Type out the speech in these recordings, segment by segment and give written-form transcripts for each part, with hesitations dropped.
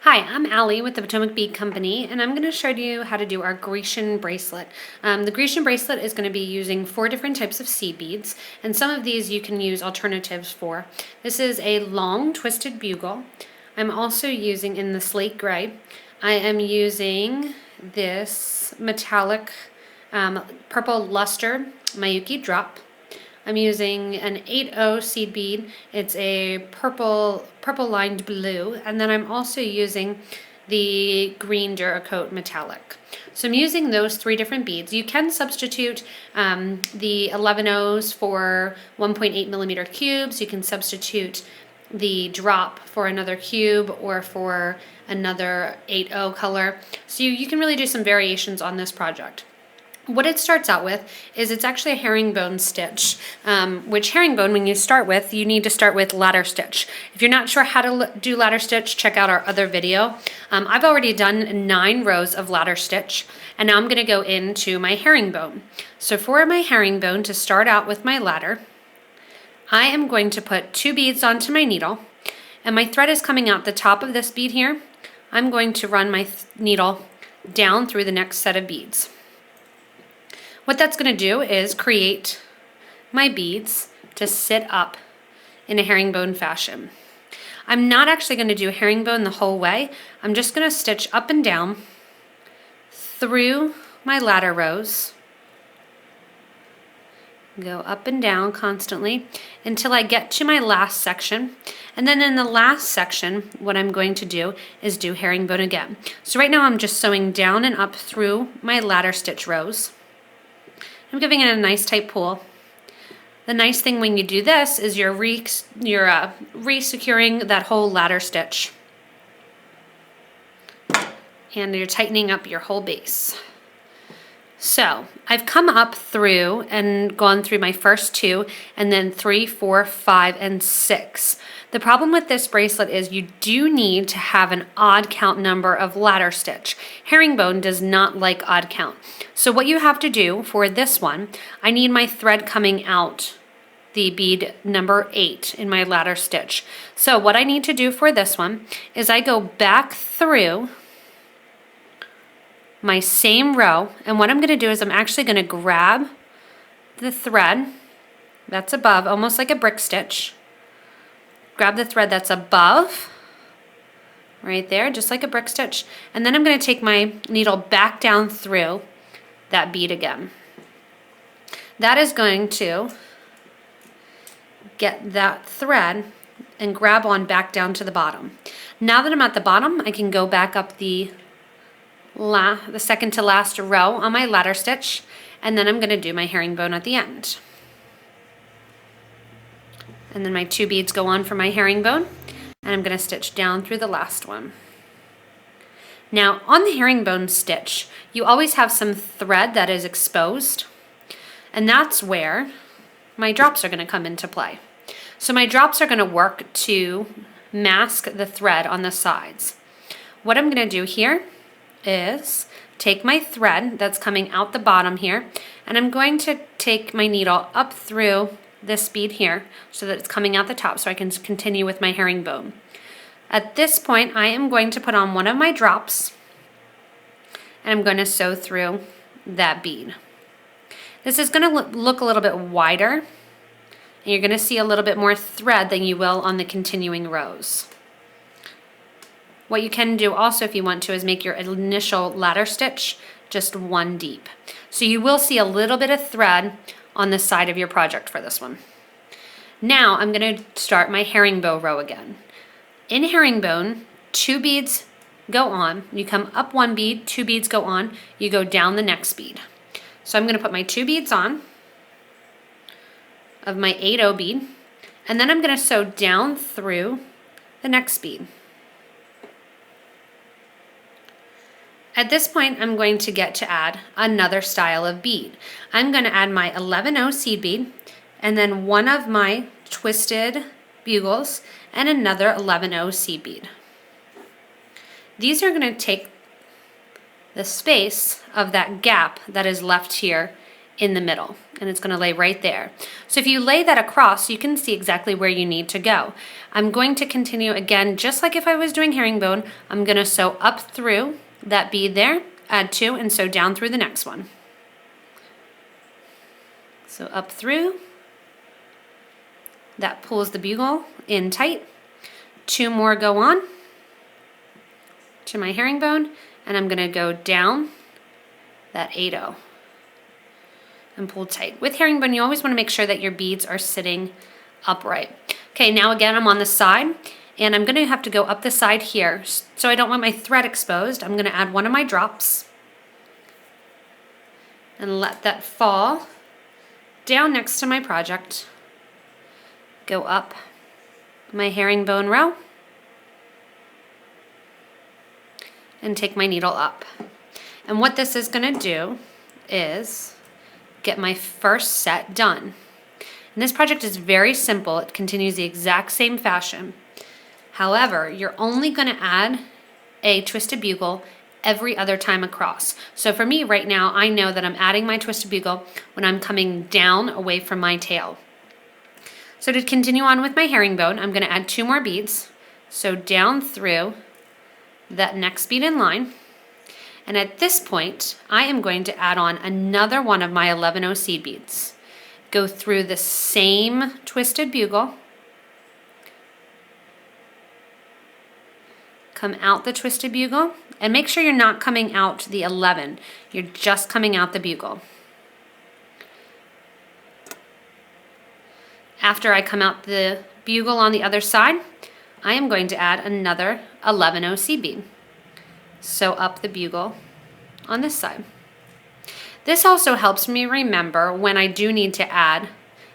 Hi, I'm Allie with the Potomac Bead Company, and I'm going to show you how to do our Grecian bracelet. The Grecian bracelet is going to be using 4 different types of seed beads, and some of these you can use alternatives for. This is a long twisted bugle. I'm also using in the slate gray. I am using this metallic purple luster Miyuki drop. I'm using an 8-0 seed bead. It's a purple lined blue, and then I'm also using the green Duracoat metallic. So I'm using those 3 different beads. You can substitute the 11-0s for 1.8 millimeter cubes. You can substitute the drop for another cube or for another 8-0 color. So you can really do some variations on this project. What it starts out with is it's actually a herringbone stitch, which herringbone, when you start with, you need to start with ladder stitch. If you're not sure how to do ladder stitch, check out our other video. I've already done 9 rows of ladder stitch, and now I'm going to go into my herringbone. So for my herringbone, to start out with my ladder, I am going to put 2 beads onto my needle, and my thread is coming out the top of this bead here. I'm going to run my needle down through the next set of beads. What that's going to do is create my beads to sit up in a herringbone fashion. I'm not actually going to do herringbone the whole way. I'm just going to stitch up and down through my ladder rows. Go up and down constantly until I get to my last section. And then in the last section, what I'm going to do is do herringbone again. So right now I'm just sewing down and up through my ladder stitch rows. I'm giving it a nice tight pull. The nice thing when you do this is you're re-securing that whole ladder stitch. And you're tightening up your whole base. So I've come up through and gone through my first 2, and then 3, 4, 5, and 6. The problem with this bracelet is you do need to have an odd count number of ladder stitch. Herringbone does not like odd count. So what you have to do for this one, I need my thread coming out the bead number 8 in my ladder stitch. So what I need to do for this one is I go back through my same row, and what I'm going to do is I'm actually going to grab the thread that's above, almost like a brick stitch. Grab the thread that's above, right there, just like a brick stitch, and then I'm going to take my needle back down through that bead again. That is going to get that thread and grab on back down to the bottom. Now that I'm at the bottom, I can go back up the second to last row on my ladder stitch, and then I'm going to do my herringbone at the end. And then my 2 beads go on for my herringbone, and I'm going to stitch down through the last one. Now on the herringbone stitch, you always have some thread that is exposed, and that's where my drops are going to come into play. So my drops are going to work to mask the thread on the sides. What I'm going to do here is take my thread that's coming out the bottom here, and I'm going to take my needle up through this bead here so that it's coming out the top so I can continue with my herringbone. At this point, I am going to put on one of my drops, and I'm going to sew through that bead. This is going to look a little bit wider, and you're going to see a little bit more thread than you will on the continuing rows. What you can do also if you want to is make your initial ladder stitch just 1 deep. So you will see a little bit of thread on the side of your project for this one. Now I'm going to start my herringbone row again. In herringbone, 2 beads go on. You come up 1 bead, 2 beads go on, you go down the next bead. So I'm going to put my 2 beads on of my 8-0 bead, and then I'm going to sew down through the next bead. At this point, I'm going to get to add another style of bead. I'm going to add my 11-0 seed bead, and then one of my twisted bugles, and another 11-0 seed bead. These are going to take the space of that gap that is left here in the middle, and it's going to lay right there. So if you lay that across, you can see exactly where you need to go. I'm going to continue again, just like if I was doing herringbone. I'm going to sew up through that bead there, add 2, and sew down through the next one. So up through, that pulls the bugle in tight. 2 more go on to my herringbone, and I'm going to go down that 8-0 and pull tight. With herringbone, you always want to make sure that your beads are sitting upright. Okay, now again, I'm on the side, and I'm going to have to go up the side here. So I don't want my thread exposed. I'm going to add one of my drops and let that fall down next to my project. Go up my herringbone row and take my needle up. And what this is going to do is get my first set done. And this project is very simple. It continues the exact same fashion. However, you're only going to add a twisted bugle every other time across. So for me right now, I know that I'm adding my twisted bugle when I'm coming down away from my tail. So to continue on with my herringbone, I'm going to add 2 more beads. So down through that next bead in line. And at this point, I am going to add on another one of my 11-0 seed beads. Go through the same twisted bugle, come out the twisted bugle, and make sure you're not coming out the 11. You're just coming out the bugle. After I come out the bugle on the other side, I am going to add another 11-0 seed bead. Sew up the bugle on this side. This also helps me remember when I do need to add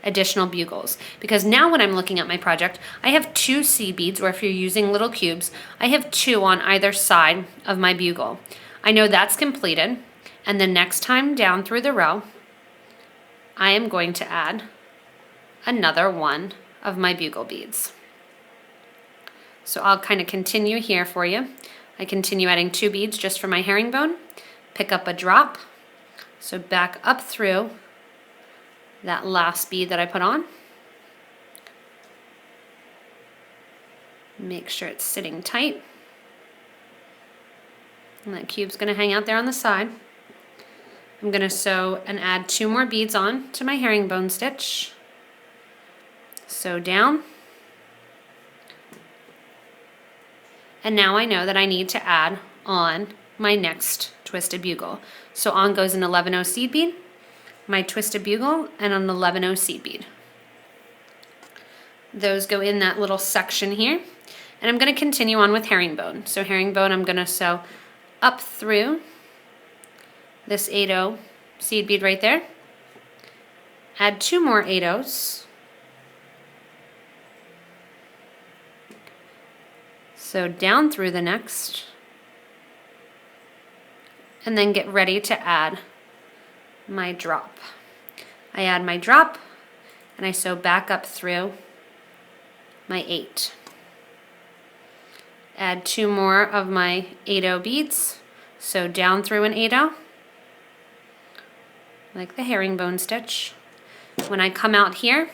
additional bugles, because now when I'm looking at my project, I have 2 seed beads, or if you're using little cubes, I have 2 on either side of my bugle. I know that's completed, and the next time down through the row, I am going to add another one of my bugle beads. So I'll kind of continue here for you. I continue adding 2 beads just for my herringbone, pick up a drop, so back up through that last bead that I put on. Make sure it's sitting tight. And that cube's going to hang out there on the side. I'm going to sew and add 2 more beads on to my herringbone stitch. Sew down. And now I know that I need to add on my next twisted bugle. So on goes an 11-0 seed bead, my twisted bugle, and an 11-0 seed bead. Those go in that little section here. And I'm going to continue on with herringbone. So herringbone, I'm going to sew up through this 8-0 seed bead right there. Add 2 more 8-0s. So down through the next, and then get ready to add my drop. I add my drop, and I sew back up through my 8. Add 2 more of my 8-0 beads, sew down through an 8-0, like the herringbone stitch. When I come out here,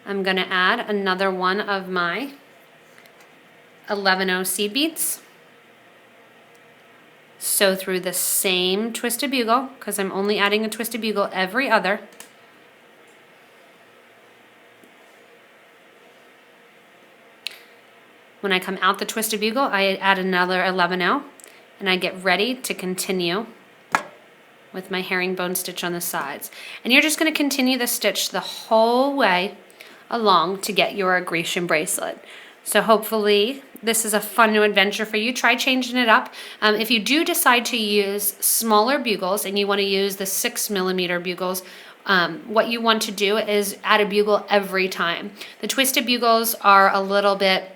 I'm going to add another one of my 11-0 seed beads. Sew through the same twisted bugle, because I'm only adding a twisted bugle every other. When I come out the twisted bugle, I add another 11-0, and I get ready to continue with my herringbone stitch on the sides. And you're just going to continue the stitch the whole way along to get your Grecian bracelet. So hopefully this is a fun new adventure for you. Try changing it up. If you do decide to use smaller bugles and you want to use the 6mm bugles, what you want to do is add a bugle every time. The twisted bugles are a little bit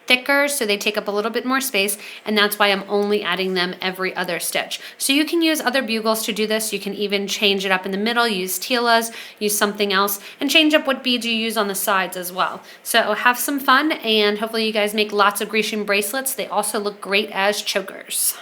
thicker, so they take up a little bit more space, and that's why I'm only adding them every other stitch. So you can use other bugles to do this. You can even change it up in the middle, use Tila's, use something else, and change up what beads you use on the sides as well. So have some fun, and hopefully you guys make lots of Grecian bracelets. They also look great as chokers.